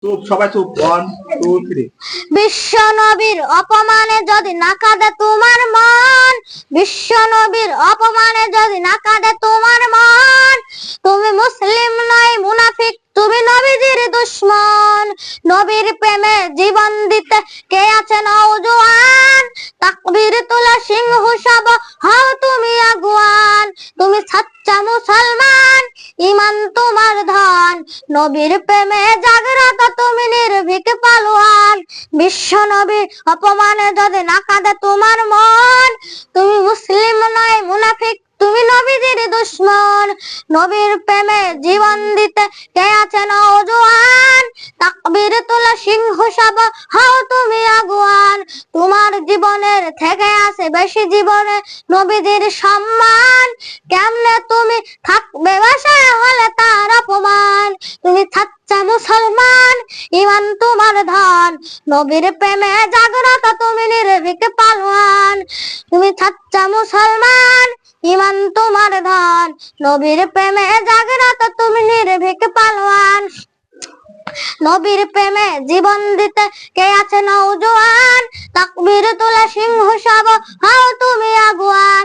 চুপ, সবাই চুপ। 1 2 3। বিশ্ব নবীর অপমানে যদি না কাঁদে তোমার মন, বিশ্ব নবীর অপমানে যদি না কাঁদে তোমার মন, তুমি মুসলিম নয় মুনাফিক, তুমি নবীজির দুশমন। নবীর প্রেমে জীবন দিতে কে আছে নওজোয়ান, তাকবীর তোলা সিংহ সব হও তুমি আগুয়ান। তুমি সাচ্চা মুসলমান, ঈমান তোমার ধন, নবীর প্রেমে জাগ্রত তুমি নির্ভীক পালোয়ান। বিশ্ব নবীর অপমানে যদি না কাঁদে তোমার মন, তুমি মুসলিম নয় মুনাফিক, তুমি নবীজির দুশমন। নবীর প্রেমে জীবন দিতে কে আছে নওজোয়ান, তাকবীর তোলা সিংহ সব হও তুমি আগুয়ান। তোমার জীবনের থেকে আছে বেশি জীবনে নবীজির সম্মান, কেমনে তুমি থাকবে বাসায় হলে তার অপমান। তুমি সাচ্চা মুসলমান, ঈমান তোমার ধন, নবীর প্রেমে জাগ্রত তুমি নির্ভীক পালোয়ান। তুমি সাচ্চা মুসলমান, ঈমান তোমার ধন, নবীর প্রেমে জাগ্রত তুমি নির্ভীক পালোয়ান। নবীর প্রেমে জীবন দিতে কে আছে নওজোয়ান, তাকবীর তোলা সিংহ সব হও তুমি আগুয়ান।